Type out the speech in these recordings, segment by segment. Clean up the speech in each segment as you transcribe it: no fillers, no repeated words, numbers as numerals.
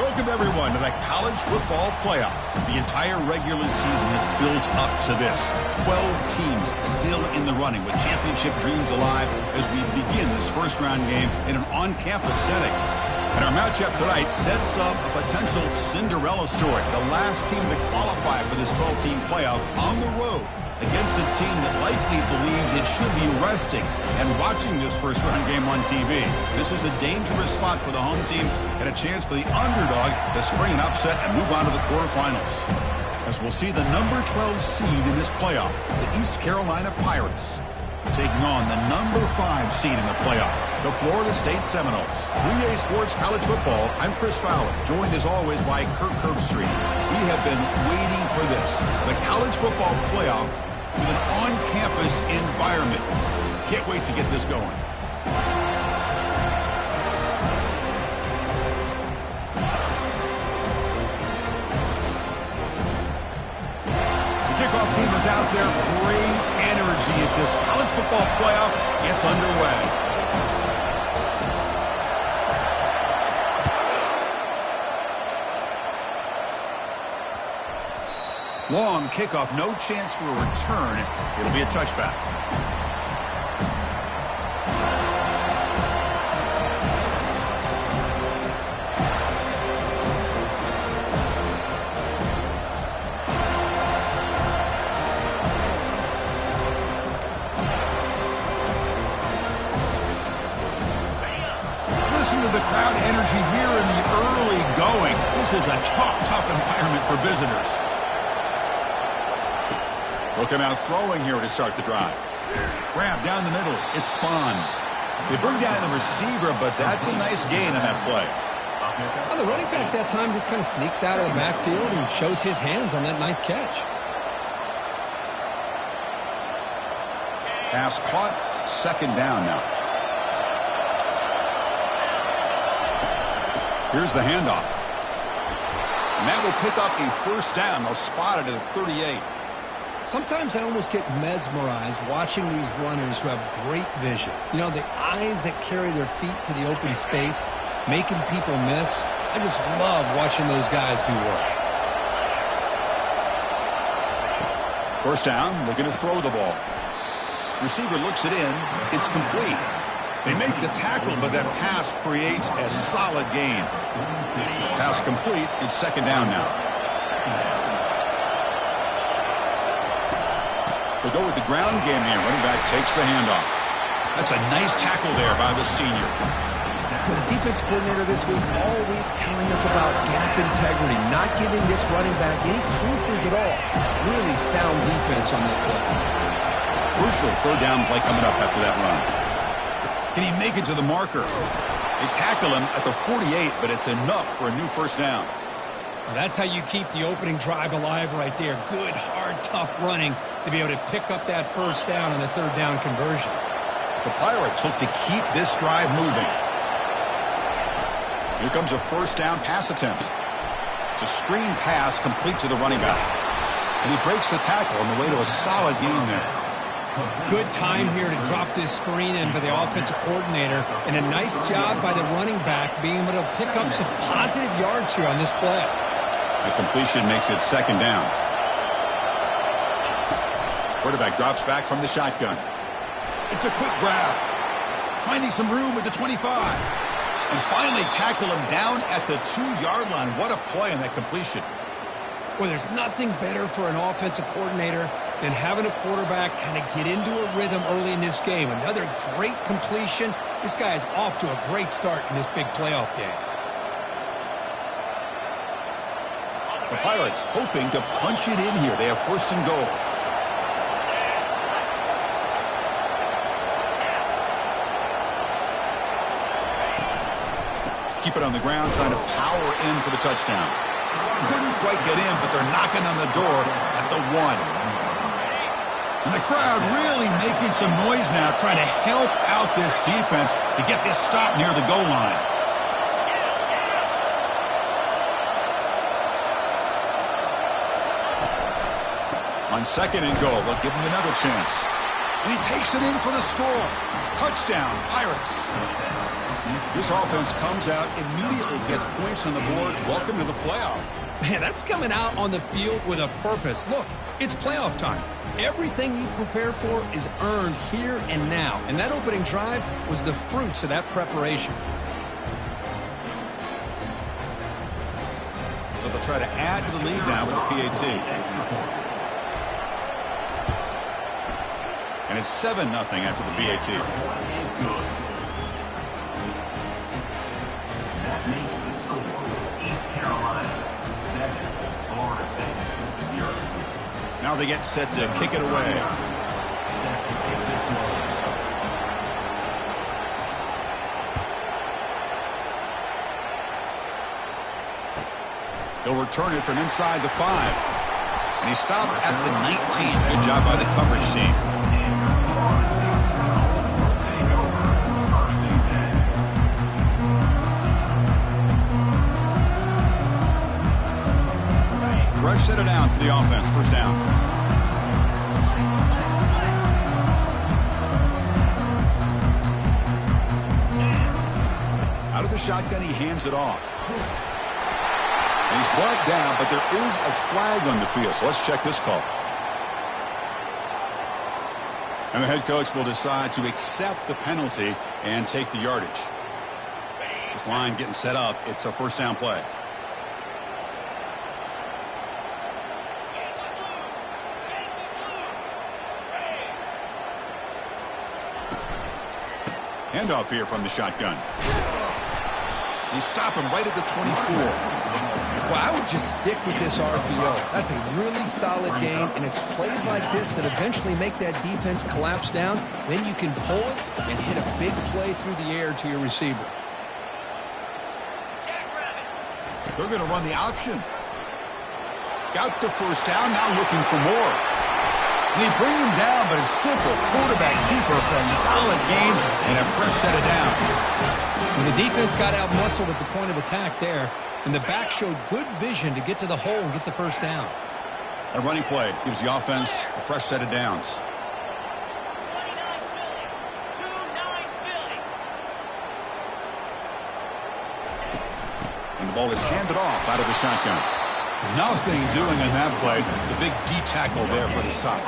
Welcome, everyone, to the college football playoff. The entire regular season has built up to this. 12 teams still in the running with championship dreams alive as we begin this first-round game in an on-campus setting. And our matchup tonight sets up a potential Cinderella story. The last team to qualify for this 12-team playoff on the road against a team that likely believes it should be resting and watching this first-round game on TV. This is a dangerous spot for the home team and a chance for the underdog to spring an upset and move on to the quarterfinals. As we'll see the number 12 seed in this playoff, the East Carolina Pirates, taking on the number 5 seed in the playoff, the Florida State Seminoles. 3A Sports College Football, I'm Chris Fowler, joined as always by Kirk Herbstreit. We have been waiting for this, the college football playoff with an on-campus environment. Can't wait to get this going. The kickoff team is out there. Great energy as this college football playoff gets underway. Long kickoff, no chance for a return. It'll be a touchback. Listen to the crowd energy here in the early going. This is a tough environment for visitors. Look him out throwing here to start the drive. Grab down the middle. It's Bond. They bring down the receiver, but that's a nice gain on that play. Well, the running back that time just kind of sneaks out of the backfield and shows his hands on that nice catch. Pass caught. Second down now. Here's the handoff. And that will pick up a first down. They'll spot it at the 38. Sometimes I almost get mesmerized watching these runners who have great vision. You know, the eyes that carry their feet to the open space, making people miss. I just love watching those guys do work. First down, looking to throw the ball. Receiver looks it in. It's complete. They make the tackle, but that pass creates a solid gain. Pass complete. It's second down now. They'll go with the ground game here. Running back takes the handoff. That's a nice tackle there by the senior. Well, the defense coordinator this week all week telling us about gap integrity, not giving this running back any creases at all. Really sound defense on that play. Crucial third down play coming up after that run. Can he make it to the marker? They tackle him at the 48, but it's enough for a new first down. Well, that's how you keep the opening drive alive right there. Good, hard, tough running to be able to pick up that first down on the third down conversion. The Pirates look to keep this drive moving. Here comes a first down pass attempt. It's a screen pass complete to the running back. And he breaks the tackle on the way to a solid gain there. Good time here to drop this screen in for the offensive coordinator. And a nice job by the running back being able to pick up some positive yards here on this play. The completion makes it second down. Quarterback drops back from the shotgun. It's a quick grab. Finding some room at the 25. And finally tackle him down at the 2-yard line. What a play on that completion. Well, there's nothing better for an offensive coordinator than having a quarterback kind of get into a rhythm early in this game. Another great completion. This guy is off to a great start in this big playoff game. The Pirates hoping to punch it in here. They have first and goal. Keep it on the ground, trying to power in for the touchdown. Couldn't quite get in, but they're knocking on the door at the 1. And the crowd really making some noise now, trying to help out this defense to get this stop near the goal line. On second and goal, they'll give him another chance. And he takes it in for the score. Touchdown, Pirates. This offense comes out, immediately gets points on the board. Welcome to the playoff. Man, that's coming out on the field with a purpose. Look, it's playoff time. Everything you prepare for is earned here and now. And that opening drive was the fruits of that preparation. So they'll try to add to the lead now with the PAT. And it's 7-0 after the PAT. That makes the score East Carolina 7, Florida State 0. Now they get set to kick it away. He'll return it from inside the 5. And he stopped at the 19. Good job by the coverage team. Fresh set of downs for the offense. First down. Out of the shotgun, he hands it off. And he's brought down, but there is a flag on the field. So let's check this call. And the head coach will decide to accept the penalty and take the yardage. This line getting set up. It's a first down play. Handoff here from the shotgun. They stop him right at the 24. Well, I would just stick with this RPO. That's a really solid game, and it's plays like this that eventually make that defense collapse down. Then you can pull it and hit a big play through the air to your receiver. They're going to run the option. Got the first down, now looking for more. They bring him down, but a simple quarterback keeper for a solid game and a fresh set of downs. Well, the defense got out-muscled at the point of attack there, and the back showed good vision to get to the hole and get the first down. A running play gives the offense a fresh set of downs. And the ball is handed off out of the shotgun. Nothing doing on that play. The big D tackle there for the stop.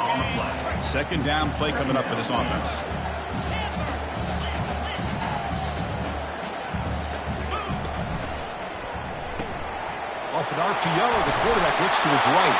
Second down play coming up for this offense. Off an RPO, the quarterback looks to his right.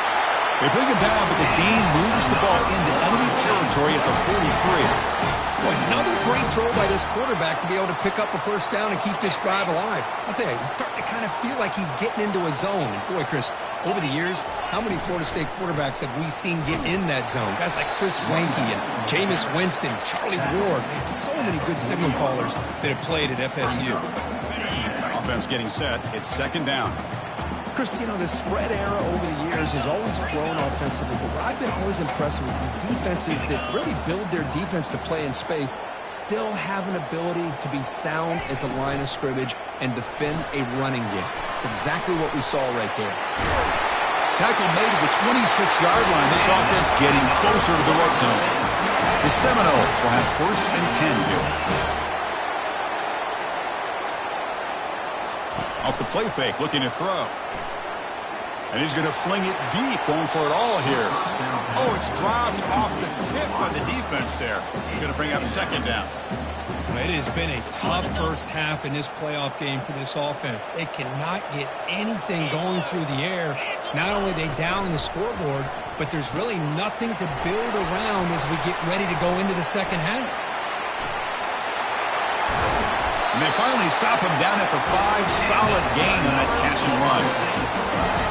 They bring him down, but the gain moves the ball into enemy territory at the 43. Boy, another great throw by this quarterback to be able to pick up a first down and keep this drive alive. I'll tell you, he's starting to kind of feel like he's getting into a zone. And boy, Chris, over the years, how many Florida State quarterbacks have we seen get in that zone? Guys like Chris Wanke and Jameis Winston, Charlie Ward. Man, so many good signal callers that have played at FSU. Offense getting set. It's second down. Chris, you know, the spread era over the years has always grown offensively, but what I've been always impressed with defenses that really build their defense to play in space still have an ability to be sound at the line of scrimmage and defend a running game. It's exactly what we saw right there. Tackle made at the 26-yard line. This offense getting closer to the red zone. The Seminoles will have first and 10 here. Off the play fake, looking to throw. And he's going to fling it deep, going for it all here. Oh, it's dropped off the tip by the defense there. He's going to bring up second down. It has been a tough first half in this playoff game for this offense. They cannot get anything going through the air. Not only are they down the scoreboard, but there's really nothing to build around as we get ready to go into the second half. And they finally stop him down at the 5. Solid gain on that catch and run.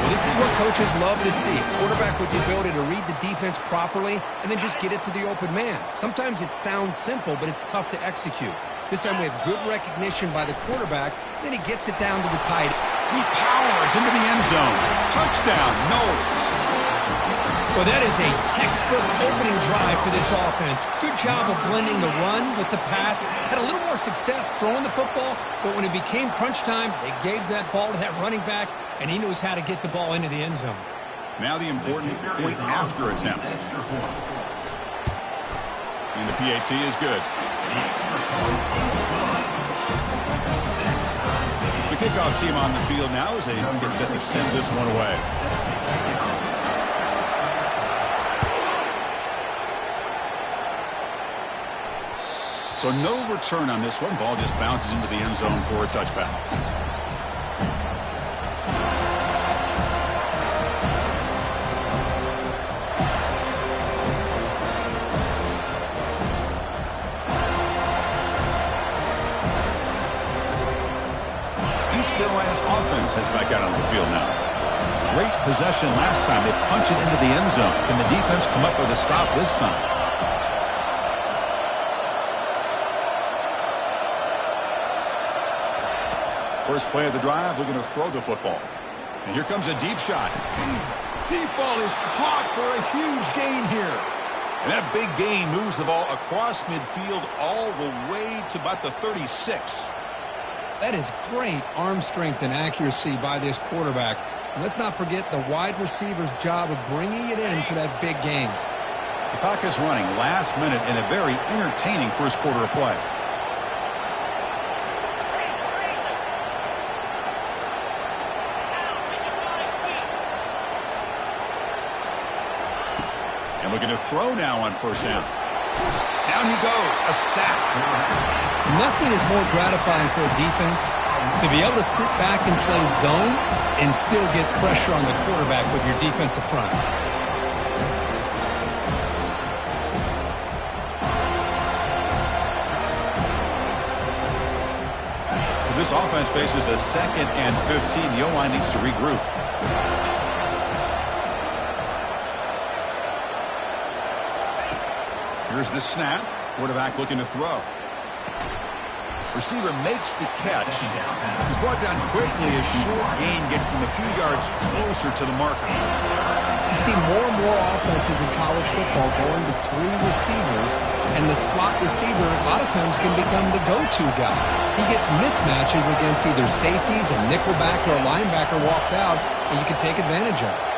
Well, this is what coaches love to see. A quarterback with the ability to read the defense properly and then just get it to the open man. Sometimes it sounds simple, but it's tough to execute. This time we have good recognition by the quarterback. Then he gets it down to the tight end. He powers into the end zone. Touchdown, Knowles. Well, that is a textbook opening drive for this offense. Good job of blending the run with the pass. Had a little more success throwing the football, but when it became crunch time, they gave that ball to that running back, and he knows how to get the ball into the end zone. Now the important point after attempt. And the PAT is good. Kickoff team on the field now as they get set to send this one away. So no return on this one. Ball just bounces into the end zone for a touchback. East Carolina's offense heads back out on the field now. Great possession last time. They punch it into the end zone. Can the defense come up with a stop this time? First play of the drive, looking to throw the football. And here comes a deep shot. Deep ball is caught for a huge gain here. And that big gain moves the ball across midfield all the way to about the 36. That is great arm strength and accuracy by this quarterback. And let's not forget the wide receiver's job of bringing it in for that big gain. The clock is running last minute in a very entertaining first quarter of play. And looking to throw now on first down. Down he goes, a sack. Nothing is more gratifying for a defense to be able to sit back and play zone and still get pressure on the quarterback with your defensive front. This offense faces a 2nd and 15. The O-line needs to regroup. Here's the snap. Quarterback looking to throw. Receiver makes the catch. He's brought down quickly. A short gain gets them a few yards closer to the marker. You see more and more offenses in college football going to 3 receivers, and the slot receiver a lot of times can become the go-to guy. He gets mismatches against either safeties, a nickelback, or a linebacker walked out, and you can take advantage of it.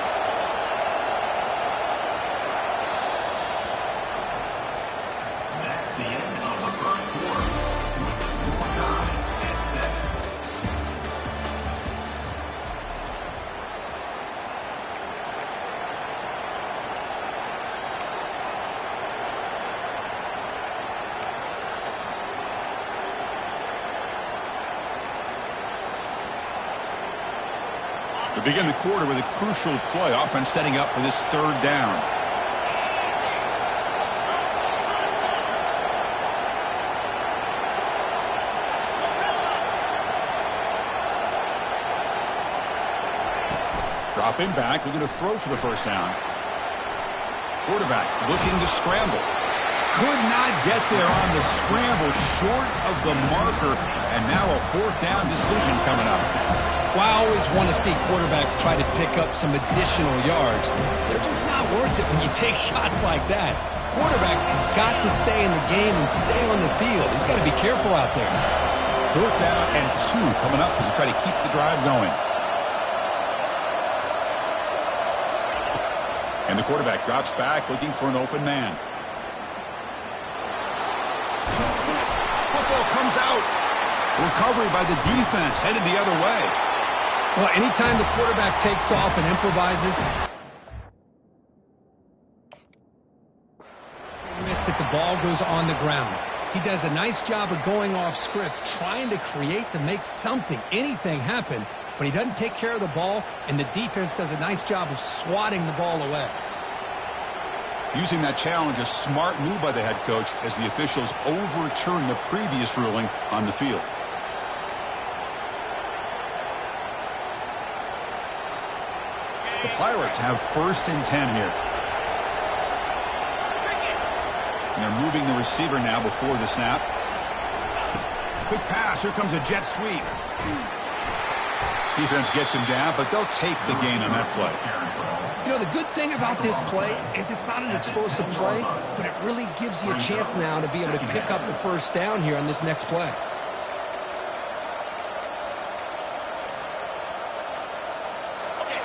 We begin the quarter with a crucial play. Offense setting up for this 3rd down. Dropping back, looking to throw for the first down. Quarterback looking to scramble. Could not get there on the scramble, short of the marker, and now a 4th down decision coming up. Well, I always want to see quarterbacks try to pick up some additional yards. They're just not worth it when you take shots like that. Quarterbacks have got to stay in the game and stay on the field. He's got to be careful out there. 4th down and 2 coming up as they try to keep the drive going. And the quarterback drops back looking for an open man. Football comes out. Recovery by the defense, headed the other way. Well, anytime the quarterback takes off and improvises, missed it, the ball goes on the ground. He does a nice job of going off script, trying to create to make something, anything happen, but he doesn't take care of the ball, and the defense does a nice job of swatting the ball away. Using that challenge, a smart move by the head coach as the officials overturn the previous ruling on the field. The Pirates have 1st and 10 here. And they're moving the receiver now before the snap. Quick pass. Here comes a jet sweep. Defense gets him down, but they'll take the gain on that play. You know, the good thing about this play is it's not an explosive play, but it really gives you a chance now to be able to pick up a 1st down here on this next play.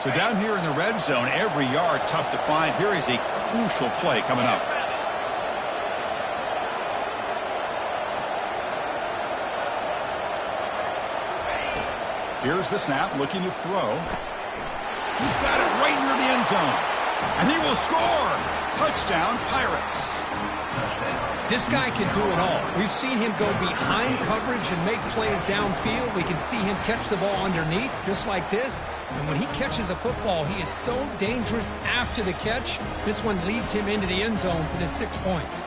So down here in the red zone, every yard tough to find. Here is a crucial play coming up. Here's the snap, looking to throw. He's got it right near the end zone. And he will score. Touchdown, Pirates. This guy can do it all. We've seen him go behind coverage and make plays downfield. We can see him catch the ball underneath, just like this. And when he catches a football, he is so dangerous after the catch. This one leads him into the end zone for the 6 points.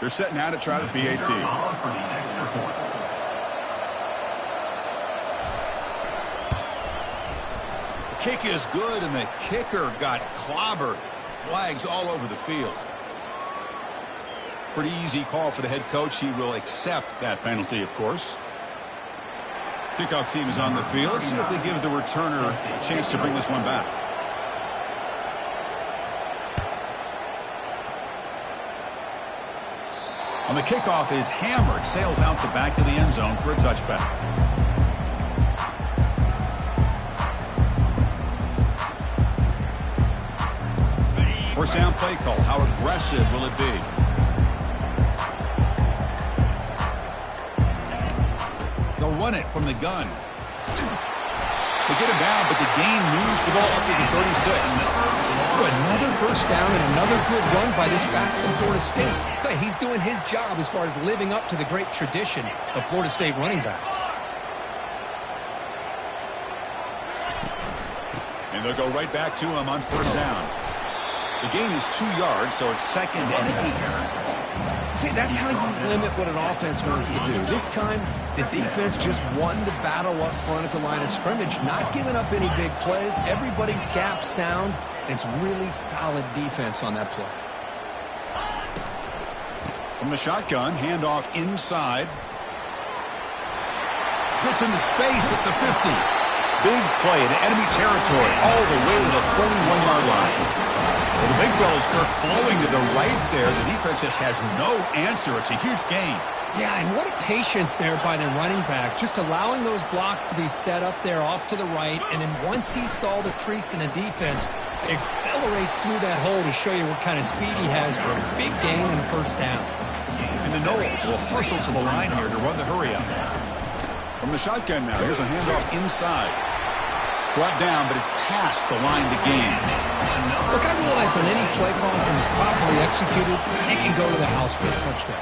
They're set now to try the PAT. The kick is good, and the kicker got clobbered. Flags all over the field. Pretty easy call for the head coach. He will accept that penalty, of course. Kickoff team is on the field. Let's see if they give the returner a chance to bring this one back. On the kickoff is hammered, sails out the back of the end zone for a touchback. First down play call. How aggressive will it be? They'll run it from the gun. They get him down, but the gain moves the ball up to the 36. Another first down and another good run by this back from Florida State. He's doing his job as far as living up to the great tradition of Florida State running backs. And they'll go right back to him on first down. The gain is 2 yards, so it's 2nd and 8. See, that's how you limit what an offense wants to do. This time, the defense just won the battle up front at the line of scrimmage, not giving up any big plays. Everybody's gap sound. It's really solid defense on that play. From the shotgun, handoff inside. Gets into space at the 50. Big play into enemy territory all the way to the 41-yard line. Well, the big fella's Kirk flowing to the right there. The defense just has no answer. It's a huge gain. Yeah, and what a patience there by the running back, just allowing those blocks to be set up there off to the right, and then once he saw the crease in the defense, accelerates through that hole to show you what kind of speed he has for a big gain and first down. And the Knowles will hustle to the line here to run the hurry up. From the shotgun now, here's a handoff inside. Brought down, but it's past the line to gain. Look, I realize on any play call that is properly executed, it can go to the house for a touchdown.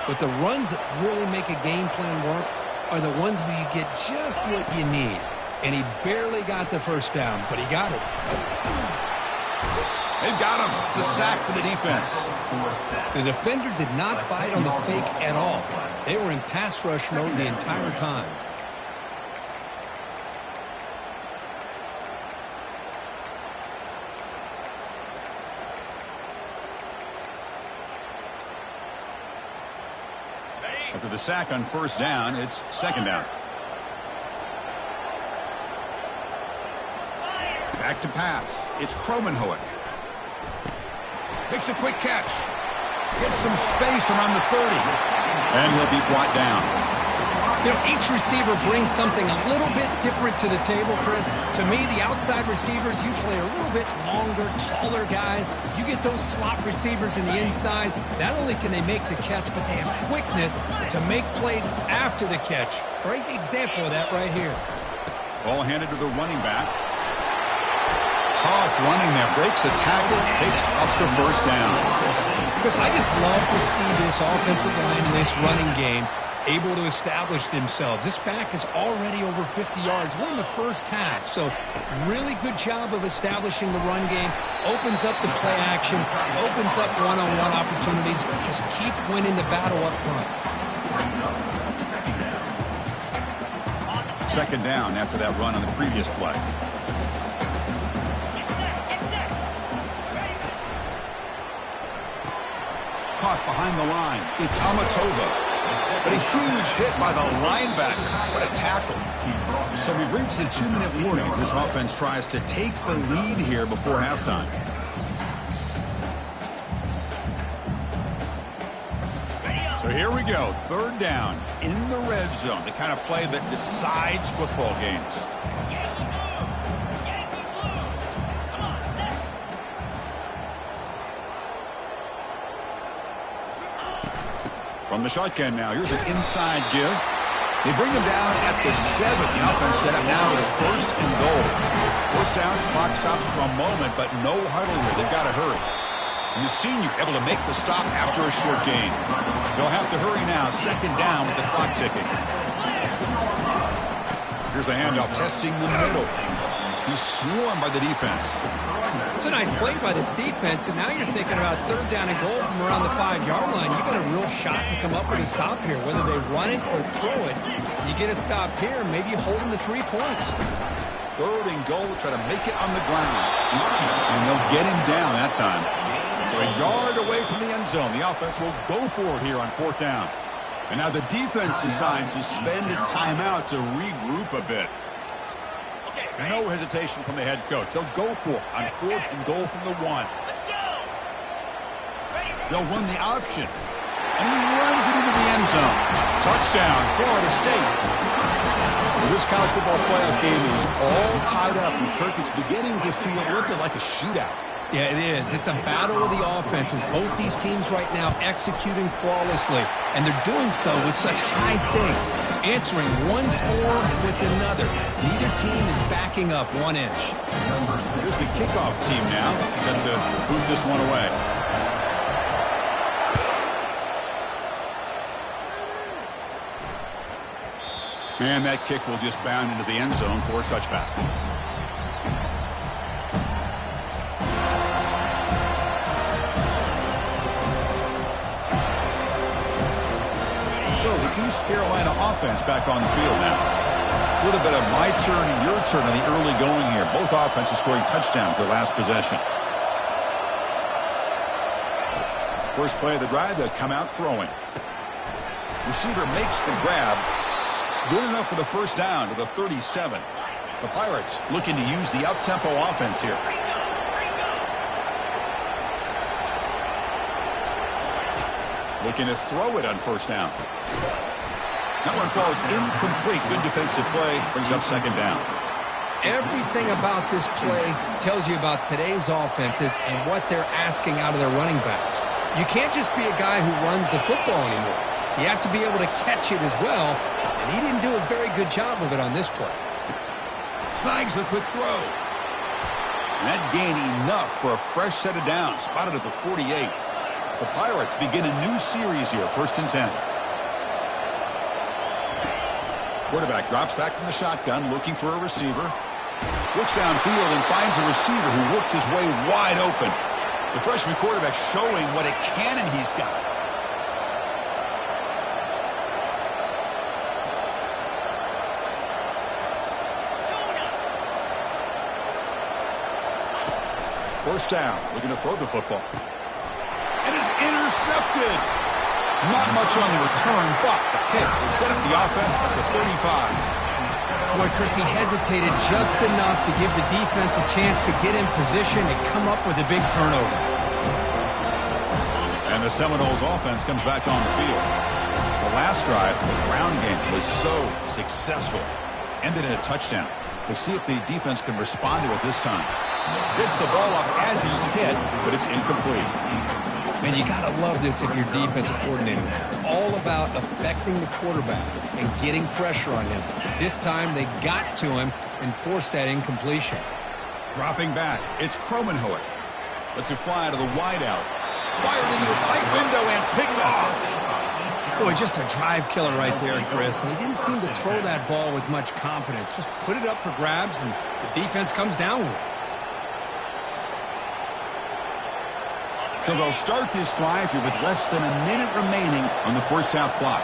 But the runs that really make a game plan work are the ones where you get just what you need. And he barely got the first down, but he got it. They've got him. It's a sack for the defense. The defender did not bite on the fake at all. They were in pass rush mode the entire time. After the sack on first down, it's 2nd down. Back to pass. It's Kromenhoek. Makes a quick catch. Gets some space around the 30. And he'll be brought down. You know, each receiver brings something a little bit different to the table, Chris. To me, the outside receivers usually are a little bit longer, taller guys. You get those slot receivers in the inside, not only can they make the catch, but they have quickness to make plays after the catch. Great example of that right here. Ball handed to the running back. Tough running there. Breaks a tackle. Picks up the first down. Chris, I just love to see this offensive line in this running game able to establish themselves. This back is already over 50 yards. We're in the first half, so really good job of establishing the run game. Opens up the play action, opens up one-on-one opportunities. Just keep winning the battle up front. 2nd down after that run on the previous play. Caught behind the line. It's Amatova. But a huge hit by the linebacker. What a tackle. So we reached the 2-minute warning as this offense tries to take the lead here before halftime. So here we go. 3rd down in the red zone. The kind of play that decides football games. From the shotgun now, here's an inside give. They bring him down at the 7. The offense set up now with a 1st and goal. 1st down, clock stops for a moment, but no huddle here. They've got to hurry. And the senior able to make the stop after a short gain. They'll have to hurry now, 2nd down with the clock ticking. Here's the handoff, testing the middle. He's swarmed by the defense. It's a nice play by this defense, and now you're thinking about 3rd down and goal from around the 5-yard line. You got a real shot to come up with a stop here. Whether they run it or throw it, you get a stop here, maybe you hold them to 3 points. 3rd and goal, try to make it on the ground. And they'll get him down that time. So a yard away from the end zone. The offense will go for it here on 4th down. And now the defense decides to spend a timeout to regroup a bit. No hesitation from the head coach. They'll go for it on 4th and goal from the 1. They'll run the option. And he runs it into the end zone. Touchdown, Florida State. Well, this college football playoff game is all tied up. And Kirk, it's beginning to feel a little bit like a shootout. Yeah, it is. It's a battle of the offenses. Both these teams right now executing flawlessly, and they're doing so with such high stakes, answering one score with another. Neither team is backing up 1 inch. Here's the kickoff team now, set to boot this one away. And that kick will just bound into the end zone for a touchback. So the East Carolina offense back on the field now. A little bit of my turn, your turn on the early going here. Both offenses scoring touchdowns their last possession. First play of the drive, they'll come out throwing. Receiver makes the grab. Good enough for the 1st down to the 37. The Pirates looking to use the up-tempo offense here. Looking to throw it on 1st down. That one falls incomplete. Good defensive play. Brings up 2nd down. Everything about this play tells you about today's offenses and what they're asking out of their running backs. You can't just be a guy who runs the football anymore. You have to be able to catch it as well, and he didn't do a very good job of it on this play. Snags the quick throw. And that gained enough for a fresh set of downs. Spotted at the 48. The Pirates begin a new series here, 1st and 10. Quarterback drops back from the shotgun, looking for a receiver. Looks downfield and finds a receiver who worked his way wide open. The freshman quarterback showing what a cannon he's got. First down, looking to throw the football. And is intercepted. Not much on the return, but the pick will set up the offense at the 35. Boy, Chris, he hesitated just enough to give the defense a chance to get in position and come up with a big turnover. And the Seminoles offense comes back on the field. The last drive, the ground game, was so successful. Ended in a touchdown. We'll see if the defense can respond to it this time. Gets the ball off as he's hit, but it's incomplete. Man, you got to love this if you're defensive coordinator. It's all about affecting the quarterback and getting pressure on him. This time they got to him and forced that incompletion. Dropping back, it's Kromenhoek. Lets it fly to the wideout. Fired into a tight window and picked off. Boy, just a drive killer right there, Chris. And he didn't seem to throw that ball with much confidence. Just put it up for grabs, and the defense comes down with it. So they'll start this drive here with less than a minute remaining on the first half clock.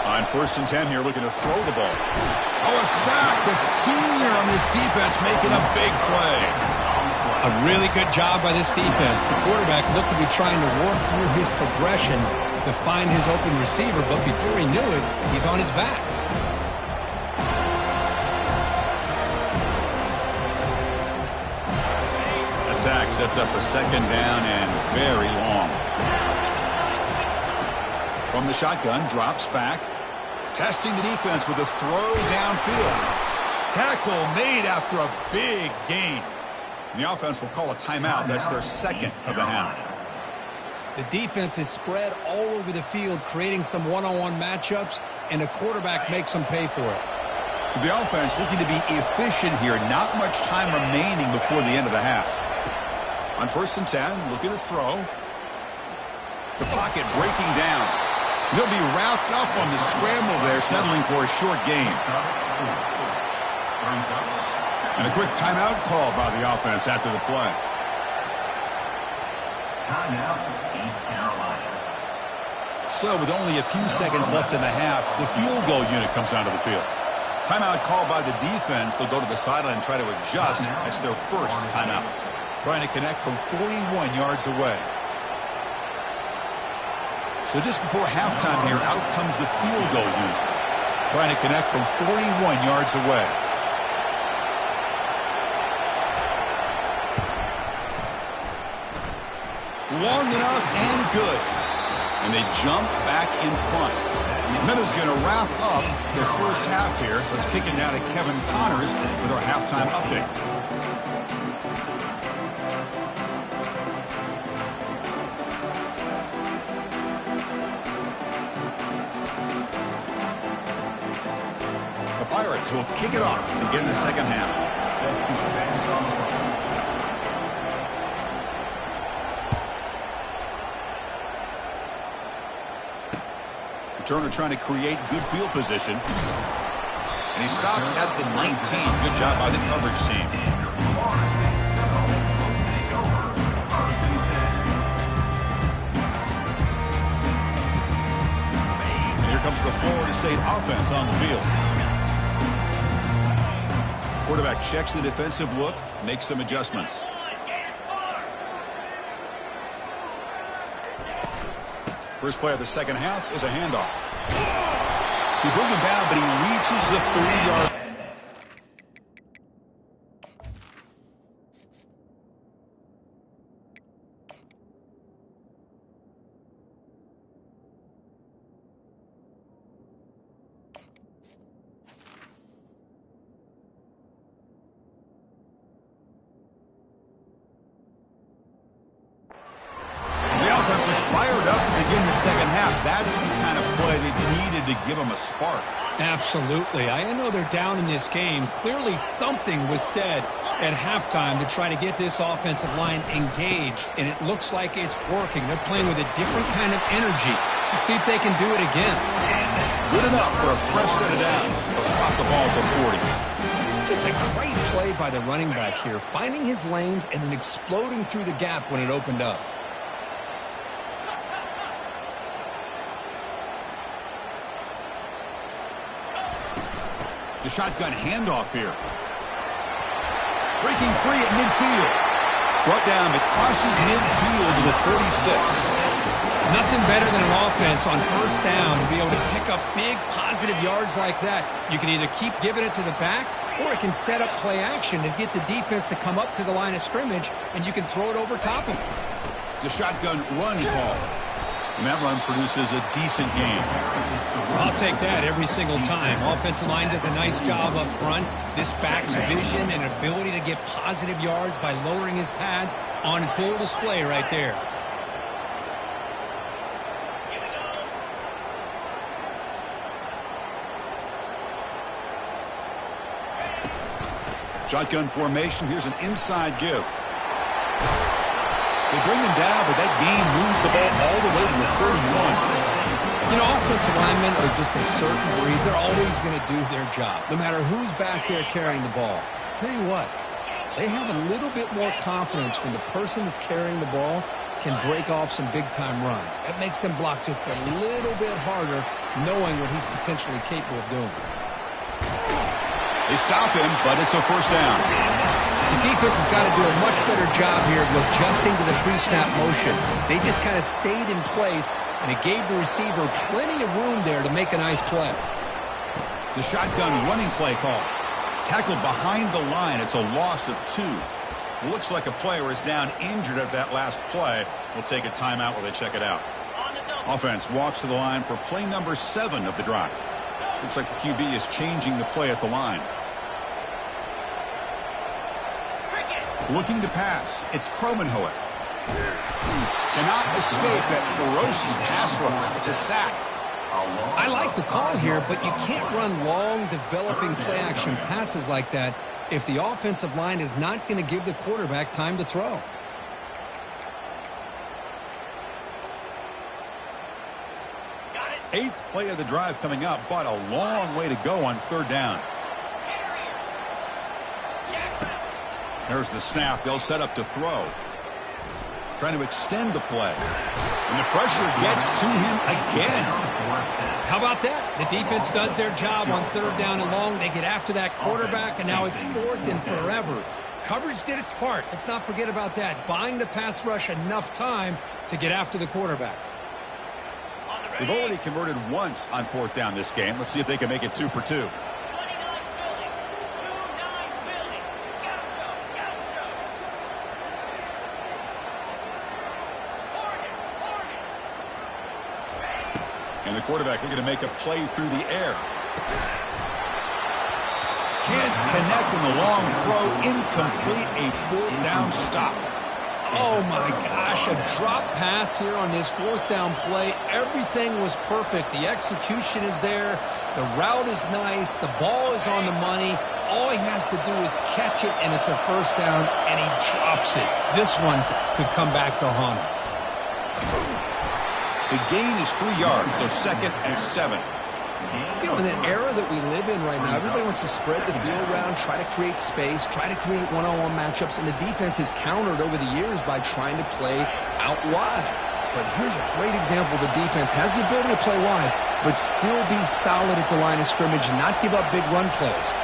On 1st and 10 here, looking to throw the ball. Oh, a sack. The senior on this defense making a big play. A really good job by this defense. The quarterback looked to be trying to work through his progressions to find his open receiver, but before he knew it, he's on his back. That sack sets up a 2nd down and very long. From the shotgun, drops back. Testing the defense with a throw downfield. Tackle made after a big gain. And the offense will call a timeout. That's their second of the half. The defense is spread all over the field, creating some one-on-one matchups, and the quarterback makes them pay for it. So the offense looking to be efficient here. Not much time remaining before the end of the half. On 1st and 10, looking to throw. The pocket breaking down. He'll be wrapped up on the scramble there, settling for a short gain. And a quick timeout call by the offense after the play. Timeout, East Carolina. So with only a few seconds left in the half, the field goal unit comes onto the field. Timeout called by the defense. They'll go to the sideline and try to adjust. It's their first timeout. Trying to connect from 41 yards away. So just before halftime here, out comes the field goal unit. Trying to connect from 41 yards away. Long enough and good. And they jumped back in front. Minnesot's going to wrap up their first half here. Let's kick it down to Kevin Connors with our halftime update. The Pirates will kick it off to begin the second half. Turner trying to create good field position. And he stopped at the 19. Good job by the coverage team. And here comes the Florida State offense on the field. Quarterback checks the defensive look, makes some adjustments. First play of the second half is a handoff. He brings him down, but he reaches the 30-yard. Fired up to begin the second half. That's the kind of play they needed to give them a spark. Absolutely. I know they're down in this game. Clearly something was said at halftime to try to get this offensive line engaged, and it looks like it's working. They're playing with a different kind of energy. Let's see if they can do it again. Good enough for a fresh set of downs. They'll spot the ball at the 40. Just a great play by the running back here, finding his lanes and then exploding through the gap when it opened up. The shotgun handoff here. Breaking free at midfield. Brought down, but crosses midfield to the 46. Nothing better than an offense on first down to be able to pick up big positive yards like that. You can either keep giving it to the back, or it can set up play action and get the defense to come up to the line of scrimmage, and you can throw it over top of them. It's a shotgun run call. And that run produces a decent gain. I'll take that every single time. Offensive line does a nice job up front. This back's vision and ability to get positive yards by lowering his pads on full display right there. Shotgun formation. Here's an inside give. They bring him down, but that gain moves the ball all the way to the 31. You know, offensive linemen are just a certain breed. They're always going to do their job, no matter who's back there carrying the ball. I'll tell you what, they have a little bit more confidence when the person that's carrying the ball can break off some big-time runs. That makes them block just a little bit harder, knowing what he's potentially capable of doing. They stop him, but it's a first down. The defense has got to do a much better job here of adjusting to the pre-snap motion. They just kind of stayed in place, and it gave the receiver plenty of room there to make a nice play. The shotgun running play call. Tackled behind the line. It's a loss of 2. It looks like a player is down injured at that last play. We'll take a timeout while they check it out. Offense walks to the line for play number 7 of the drive. Looks like the QB is changing the play at the line. Looking to pass. It's Kromenhoek. Cannot escape that ferocious pass rush. It's a sack. I like the call here, but you can't run long, developing play-action passes like that if the offensive line is not going to give the quarterback time to throw. Eighth play of the drive coming up, but a long way to go on third down. There's the snap. They'll set up to throw. Trying to extend the play. And the pressure gets to him again. How about that? The defense does their job on third down and long. They get after that quarterback, and now it's fourth and forever. Coverage did its part. Let's not forget about that. Buying the pass rush enough time to get after the quarterback. They've already converted once on fourth down this game. Let's see if they can make it 2 for 2. And the quarterback looking to make a play through the air. Can't connect in the long throw. Incomplete. A fourth down stop. Oh, my gosh, a drop pass here on this fourth down play. Everything was perfect. The execution is there. The route is nice. The ball is on the money. All he has to do is catch it, and it's a first down, and he drops it. This one could come back to haunt him. The gain is 3 yards, so 2nd and 7. You know, in an era that we live in right now, everybody wants to spread the field around, try to create space, try to create one-on-one matchups, and the defense is countered over the years by trying to play out wide. But here's a great example. The defense has the ability to play wide, but still be solid at the line of scrimmage and not give up big run plays.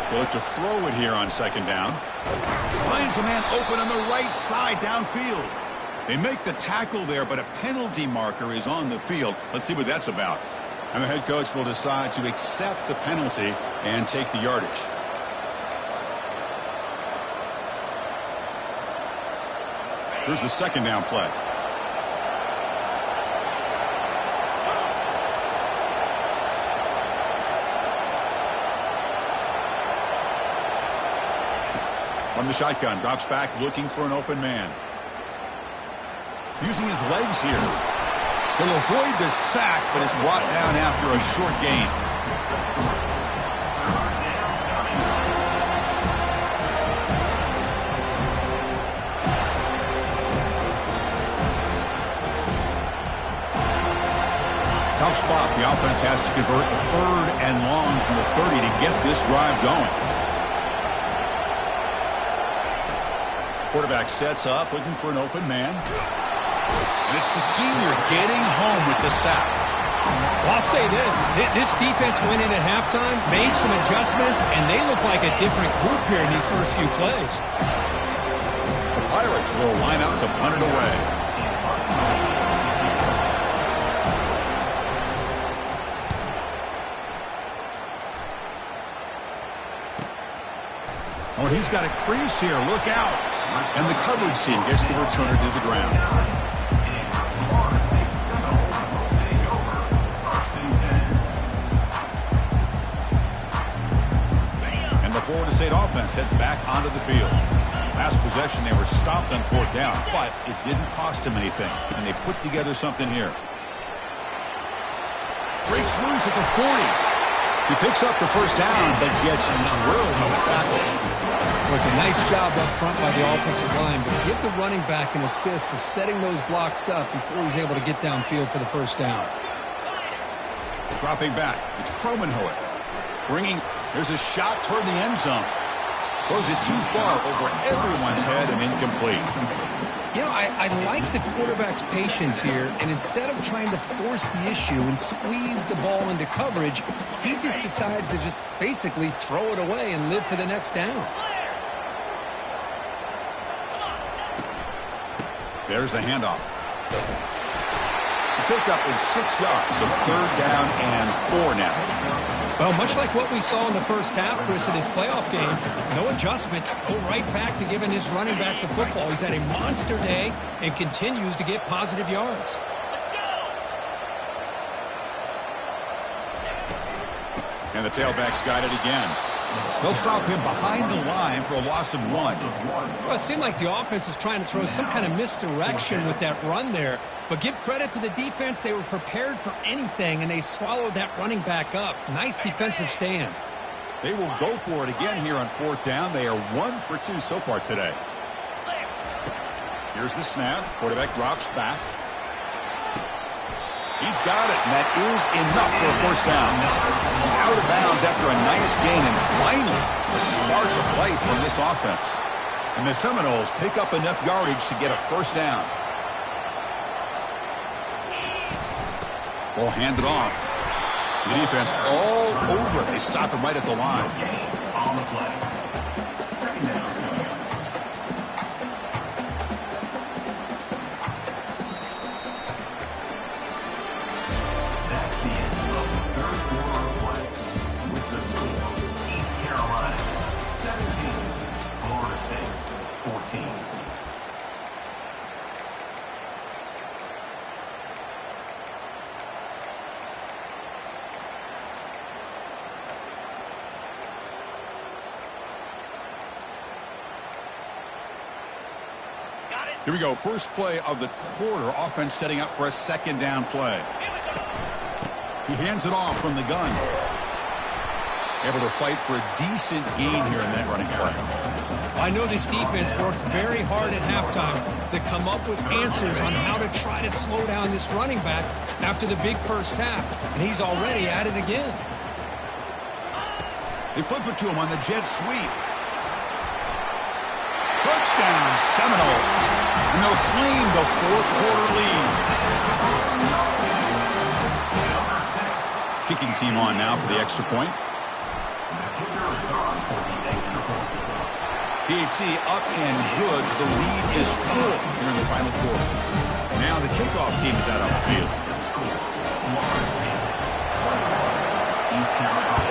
They'll look to throw it here on second down. Finds a man open on the right side downfield. They make the tackle there, but a penalty marker is on the field. Let's see what that's about. And the head coach will decide to accept the penalty and take the yardage. Here's the second down play. From the shotgun, drops back, looking for an open man. Using his legs here. He'll avoid the sack, but is brought down after a short gain. Tough spot. The offense has to convert the third and long from the 30 to get this drive going. Quarterback sets up, looking for an open man. And it's the senior getting home with the sack. Well, I'll say this defense went in at halftime, made some adjustments, and they look like a different group here in these first few plays. The Pirates will line up to punt it away. Oh, he's got a crease here. Look out. And the coverage team gets the returner to the ground. And the Florida State offense heads back onto the field. Last possession, they were stopped on fourth down, but it didn't cost them anything. And they put together something here. Breaks loose at the 40. He picks up the first down, but gets drilled on the tackle. It was a nice job up front by the offensive line, but give the running back an assist for setting those blocks up before he's able to get downfield for the first down. Dropping back, it's Kromenhoek. There's a shot toward the end zone. Throws it too far over everyone's head and incomplete. You know, I like the quarterback's patience here, and instead of trying to force the issue and squeeze the ball into coverage, he just decides to just basically throw it away and live for the next down. There's the handoff. The pickup is 6 yards, so third down and 4 now. Well, much like what we saw in the first half, Chris, in his playoff game, no adjustments. Go right back to giving his running back the football. He's had a monster day and continues to get positive yards. And the tailback's got it again. They'll stop him behind the line for a loss of 1. Well, it seemed like the offense was trying to throw some kind of misdirection with that run there. But give credit to the defense. They were prepared for anything, and they swallowed that running back up. Nice defensive stand. They will go for it again here on 4th down. They are 1 for 2 so far today. Here's the snap. Quarterback drops back. He's got it, and that is enough for a 1st down. He's out of bounds after a nice gain, and finally, a spark of life from this offense. And the Seminoles pick up enough yardage to get a 1st down. Ball handed off. The defense all over it. They stop him right at the line. On the play. 2nd down. That's the end of the 3rd quarter of play. With the score, East Carolina 17, Florida State 14. Here we go. First play of the quarter. Offense setting up for a 2nd down play. He hands it off from the gun. Able to fight for a decent gain here in that running play. I know this defense worked very hard at halftime to come up with answers on how to try to slow down this running back after the big first half, and he's already at it again. They flip it to him on the jet sweep. Touchdown, Seminoles. And they'll claim the 4th quarter lead. Kicking team on now for the extra point. PAT up and good. The lead is 4 here in the final quarter. Now the kickoff team is out on the field. East Carolina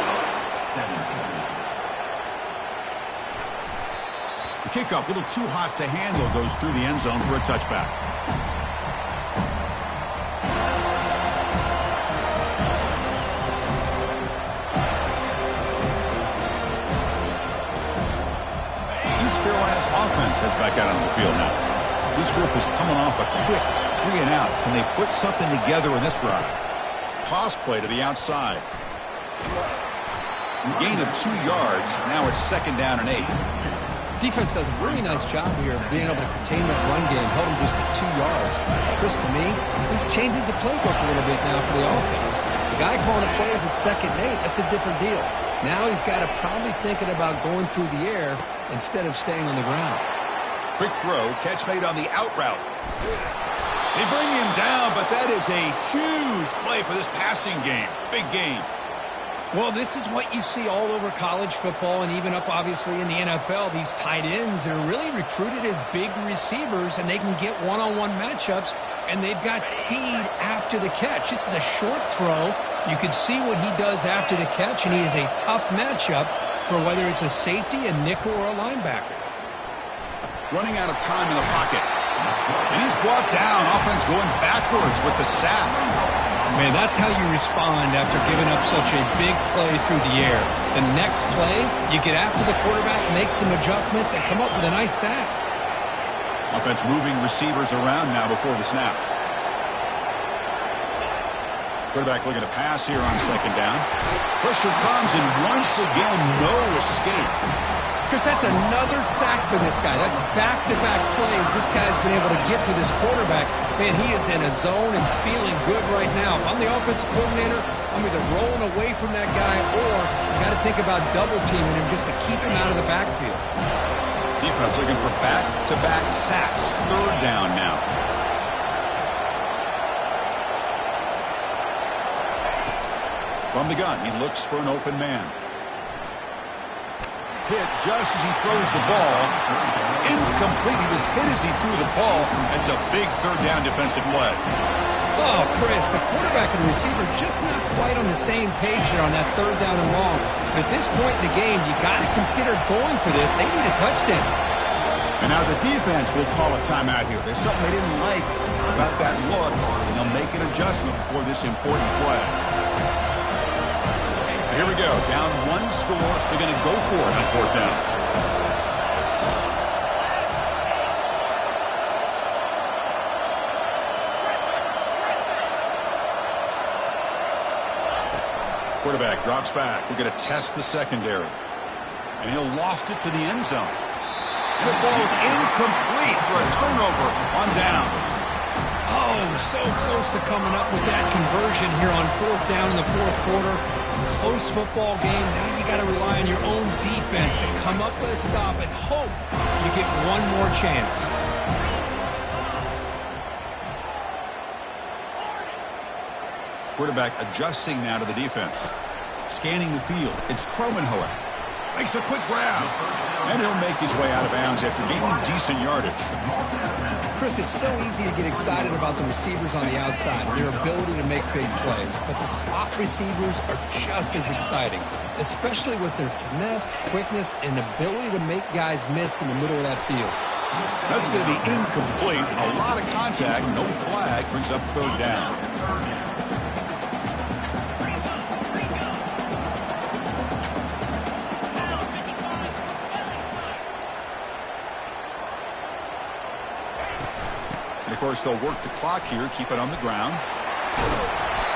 17. The kickoff, a little too hot to handle, goes through the end zone for a touchback. East Carolina's offense heads back out on the field now. This group is coming off a quick 3 and out. Can they put something together in this drive? Toss play to the outside. Gain of 2 yards. Now it's 2nd down and 8. Defense does a really nice job here of being able to contain that run game, held him just to 2 yards. Chris, to me, this changes the playbook a little bit now for the offense. The guy calling the plays at 2nd and 8, that's a different deal. Now he's got to probably thinking about going through the air instead of staying on the ground. Quick throw, catch made on the out route. They bring him down, but that is a huge play for this passing game. Big game. Well, this is what you see all over college football and even up, obviously, in the NFL. These tight ends are really recruited as big receivers, and they can get one-on-one matchups, and they've got speed after the catch. This is a short throw. You can see what he does after the catch, and he is a tough matchup for whether it's a safety, a nickel, or a linebacker. Running out of time in the pocket. And he's brought down. Offense going backwards with the sack. Man, that's how you respond after giving up such a big play through the air. The next play, you get after the quarterback, make some adjustments, and come up with a nice sack. Offense moving receivers around now before the snap. Quarterback looking to pass here on 2nd down. Pressure comes, and once again, no escape. Chris, that's another sack for this guy. That's back-to-back plays. This guy's been able to get to this quarterback. Man, he is in a zone and feeling good right now. If I'm the offensive coordinator, I'm either rolling away from that guy or got to think about double-teaming him just to keep him out of the backfield. Defense looking for back-to-back sacks. 3rd down now. From the gun, he looks for an open man. Hit just as he throws the ball. Incomplete. He was hit as he threw the ball. That's a big 3rd down defensive play. Oh, Chris, the quarterback and receiver just not quite on the same page here on that 3rd down and long. But at this point in the game, you got to consider going for this. They need a touchdown. And now the defense will call a timeout here. There's something they didn't like about that look, and they'll make an adjustment before this important play. Here we go. Down one score. They're going to go for it on fourth down. Quarterback drops back. We're going to test the secondary. And he'll loft it to the end zone. And it falls incomplete for a turnover on downs. Oh, so close to coming up with that conversion here on fourth down in the fourth quarter. Close football game. Now you got to rely on your own defense to come up with a stop and hope you get one more chance. Quarterback adjusting now to the defense. Scanning the field. It's Kromenhoek. Makes a quick grab. And he'll make his way out of bounds after gaining decent yardage. Chris, it's so easy to get excited about the receivers on the outside and their ability to make big plays. But the slot receivers are just as exciting, especially with their finesse, quickness, and ability to make guys miss in the middle of that field. That's going to be incomplete. A lot of contact. No flag. Brings up third down. Of course, they'll work the clock here, keep it on the ground.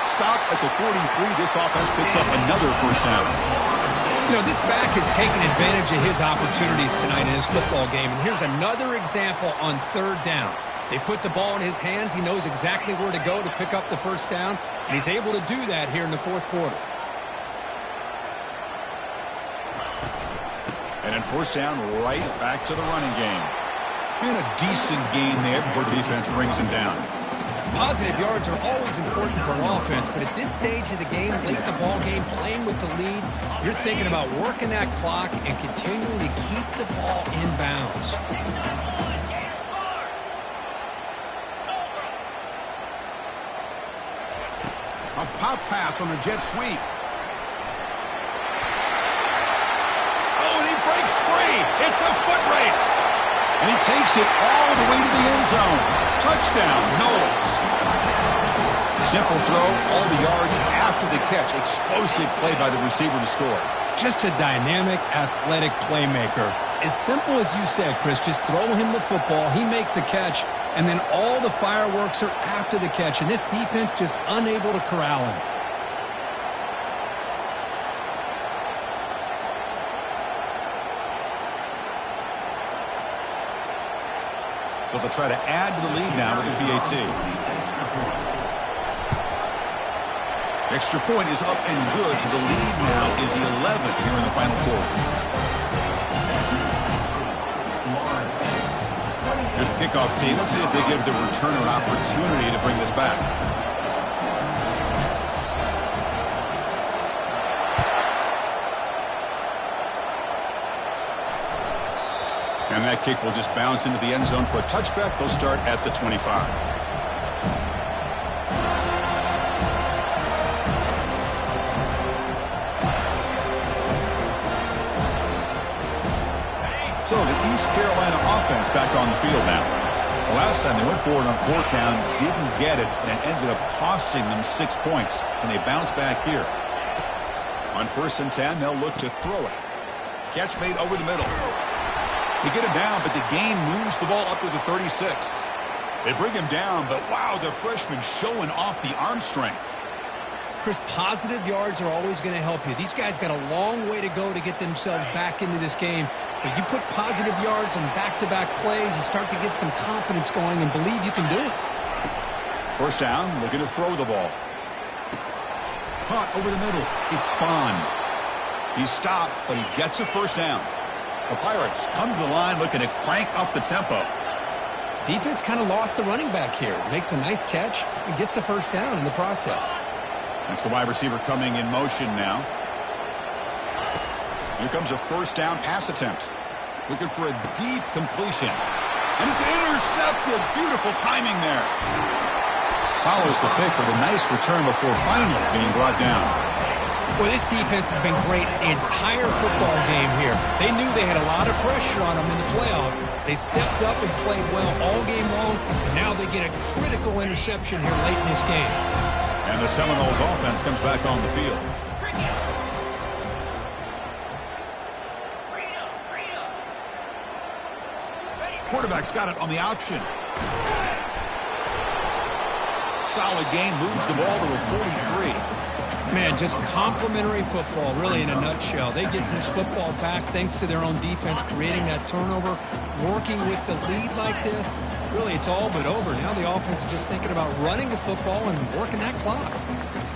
Stop at the 43. This offense picks up another first down. You know, this back has taken advantage of his opportunities tonight in his football game. And here's another example on third down. They put the ball in his hands. He knows exactly where to go to pick up the first down. And he's able to do that here in the fourth quarter. And then first down, right back to the running game. And a decent gain there before the defense brings him down. Positive yards are always important for an offense, but at this stage of the game, late in the ball game, playing with the lead, you're thinking about working that clock and continuing to keep the ball in bounds. A pop pass on the jet sweep. Oh, and he breaks free. It's a foot race. And he takes it all the way to the end zone. Touchdown, Knowles. Simple throw, all the yards after the catch. Explosive play by the receiver to score. Just a dynamic, athletic playmaker. As simple as you said, Chris, just throw him the football, he makes a catch, and then all the fireworks are after the catch. And this defense just unable to corral him. So they'll try to add to the lead now with the PAT. Extra point is up and good, so the lead now is 11 here in the final quarter. Here's the kickoff team. Let's see if they give the returner an opportunity to bring this back. And that kick will just bounce into the end zone for a touchback. They'll start at the 25. So the East Carolina offense back on the field now. The last time they went forward on fourth down, didn't get it, and it ended up costing them 6 points. And they bounce back here. On 1st and 10, they'll look to throw it. Catch made over the middle. They get him down, but the gain moves the ball up to the 36. They bring him down, but wow, the freshman showing off the arm strength. Chris, positive yards are always going to help you. These guys got a long way to go to get themselves back into this game. But you put positive yards and back-to-back plays, you start to get some confidence going and believe you can do it. First down, looking to throw the ball. Caught over the middle. It's Bond. He's stopped, but he gets a first down. The Pirates come to the line looking to crank up the tempo. Defense kind of lost the running back here. Makes a nice catch and gets the first down in the process. That's the wide receiver coming in motion now. Here comes a first down pass attempt. Looking for a deep completion. And it's intercepted. Beautiful timing there. Follows the pick with a nice return before finally being brought down. Well, this defense has been great the entire football game here. They knew they had a lot of pressure on them in the playoff. They stepped up and played well all game long, and now they get a critical interception here late in this game. And the Seminoles offense comes back on the field. Quarterback's got it on the option. Solid game, moves the ball to a 43. Man, just complimentary football, really, in a nutshell. They get this football back thanks to their own defense, creating that turnover, working with the lead like this. Really, it's all but over. Now the offense is just thinking about running the football and working that clock.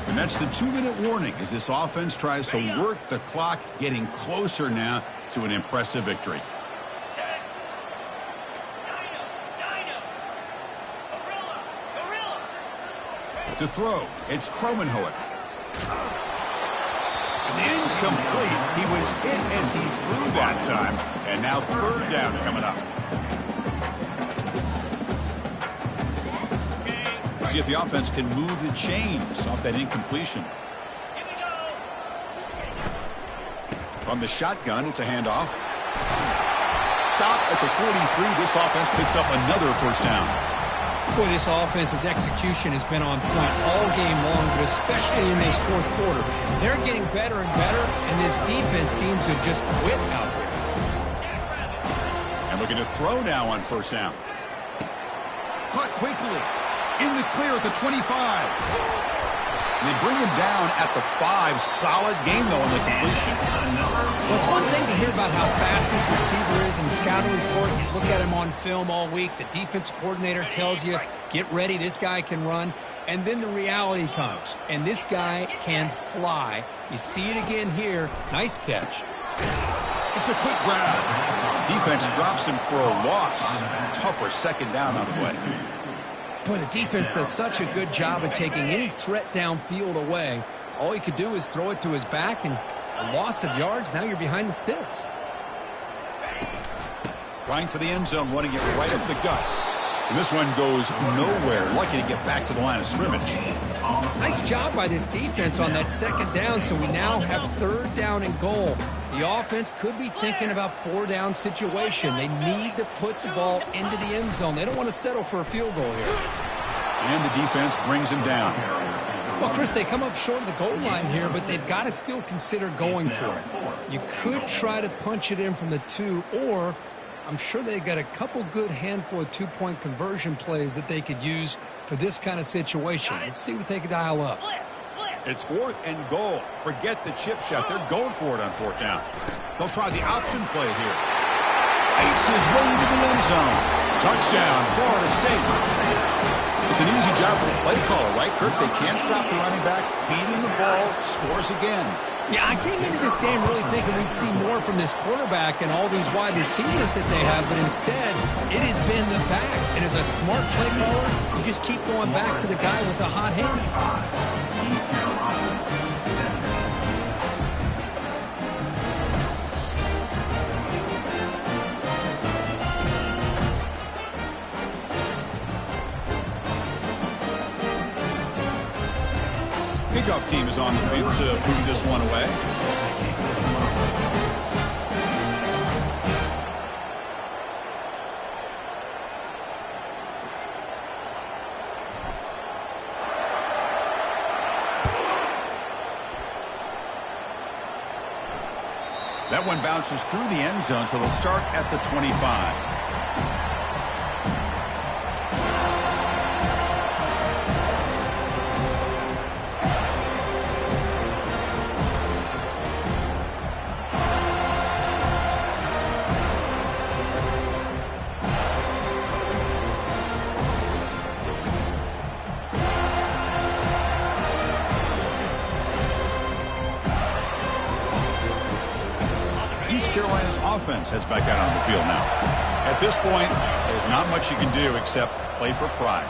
And that's the 2-minute warning as this offense tries to work the clock, getting closer now to an impressive victory. To throw, it's Kromenhoek. It's incomplete. He was hit as he threw that time. And now third down coming up. We'll see if the offense can move the chains off that incompletion. From the shotgun, it's a handoff. Stop at the 43. This offense picks up another first down. Boy, this offense's execution has been on point all game long, but especially in this fourth quarter. They're getting better and better, and this defense seems to have just quit out there. And looking to throw now on first down. Caught quickly. In the clear at the 25. And they bring him down at the 5. Solid game, though, on the completion. Well, it's one thing to hear about how fast this receiver is in the scouting report. You look at him on film all week. The defense coordinator tells you, get ready, this guy can run. And then the reality comes, and this guy can fly. You see it again here. Nice catch. It's a quick grab. Defense drops him for a loss. Tougher second down on the way. Boy, the defense does such a good job of taking any threat downfield away. All he could do is throw it to his back, and a loss of yards, now you're behind the sticks. Trying for the end zone, running it right up the gut. And this one goes nowhere. Lucky to get back to the line of scrimmage. Nice job by this defense on that second down, so we now have third down and goal. The offense could be thinking about four-down situation. They need to put the ball into the end zone. They don't want to settle for a field goal here. And the defense brings him down. Well, Chris, they come up short of the goal line here, but they've got to still consider going for it. You could try to punch it in from the 2, or I'm sure they've got a couple good handful of two-point conversion plays that they could use for this kind of situation. Let's see what they can dial up. It's fourth and goal. Forget the chip shot. They're going for it on fourth down. They'll try the option play here. Fights his way into the end zone. Touchdown, Florida State. It's an easy job for the play caller, right, Kirk? They can't stop the running back. Feeding the ball, scores again. Yeah, I came into this game really thinking we'd see more from this quarterback and all these wide receivers that they have, but instead, it has been the back. And as a smart play caller, you just keep going back to the guy with the hot hand. Kickoff team is on the field to move this one away. That one bounces through the end zone, so they'll start at the 25. Carolina's offense heads back out on the field now. At this point, there's not much you can do except play for pride.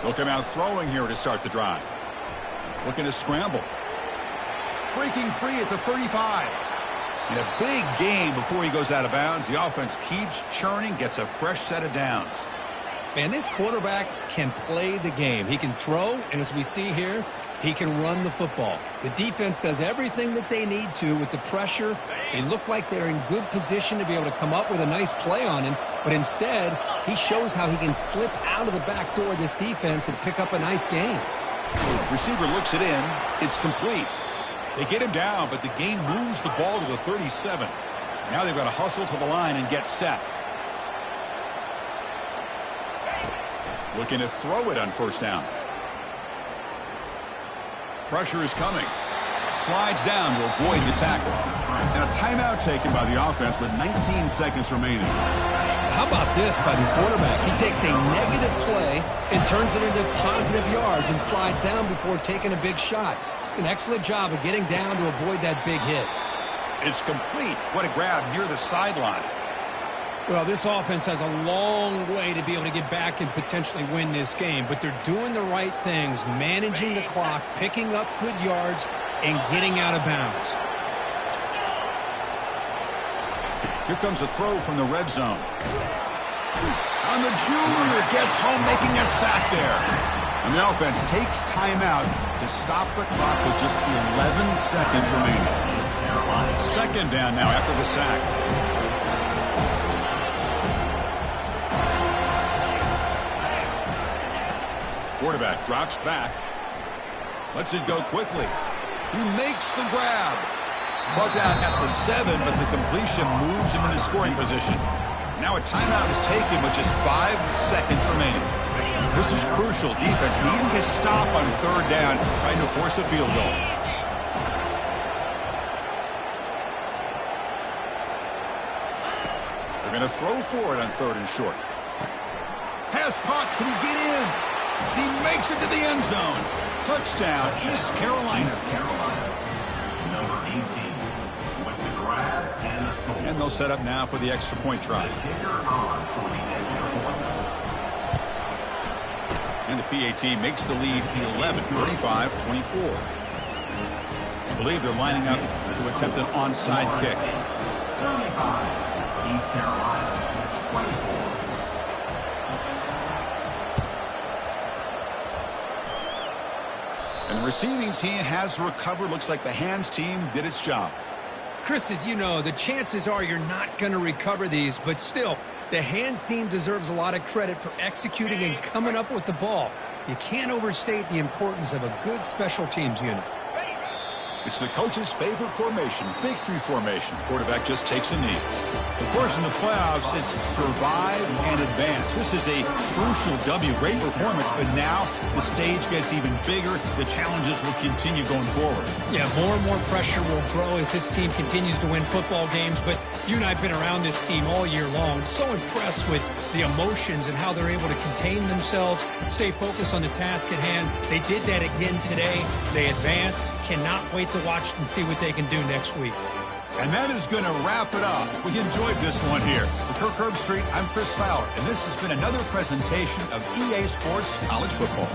They'll come out throwing here to start the drive. Looking to scramble. Breaking free at the 35. In a big game before he goes out of bounds, the offense keeps churning, gets a fresh set of downs. Man, this quarterback can play the game. He can throw, and as we see here, he can run the football. The defense does everything that they need to with the pressure. They look like they're in good position to be able to come up with a nice play on him, but instead, he shows how he can slip out of the back door of this defense and pick up a nice gain. Receiver looks it in. It's complete. They get him down, but the game moves the ball to the 37. Now they've got to hustle to the line and get set. Looking to throw it on first down. Pressure is coming. Slides down to avoid the tackle. And a timeout taken by the offense with 19 seconds remaining. How about this by the quarterback? He takes a negative play and turns it into positive yards and slides down before taking a big shot. It's an excellent job of getting down to avoid that big hit. It's complete. What a grab near the sideline. Well, this offense has a long way to be able to get back and potentially win this game, but they're doing the right things, managing the clock, picking up good yards, and getting out of bounds. Here comes a throw from the red zone. And the junior gets home, making a sack there. And the offense takes timeout to stop the clock with just 11 seconds remaining. Second down now after the sack. Quarterback drops back. Lets it go quickly. He makes the grab. Brought down at the 7, but the completion moves him into scoring position. Now a timeout is taken with just 5 seconds remaining. This is crucial. Defense needing a stop on third down, trying to force a field goal. They're going to throw for it on third and short. Pass caught. Can he get in? He makes it to the end zone. Touchdown, East Carolina. Number 18 with the grab and the score. And they'll set up now for the extra point try. Kicker on for the extra point. And the PAT makes the lead 11, 35-24. I believe they're lining up to attempt an onside kick. 35, East Carolina, 24. And the receiving team has recovered. Looks like the hands team did its job. Chris, as you know, the chances are you're not going to recover these, but still, the hands team deserves a lot of credit for executing and coming up with the ball. You can't overstate the importance of a good special teams unit. It's the coach's favorite formation, victory formation. Quarterback just takes a knee. Of course, in the playoffs, it's survive and advance. This is a crucial W. Great performance, but now the stage gets even bigger. The challenges will continue going forward. Yeah, more and more pressure will grow as this team continues to win football games, but you and I have been around this team all year long. So impressed with the emotions and how they're able to contain themselves, stay focused on the task at hand. They did that again today. They advance. Cannot wait to watch and see what they can do next week. And that is going to wrap it up. We enjoyed this one here. For Kirk Herbstreit, I'm Chris Fowler, and this has been another presentation of EA Sports College Football.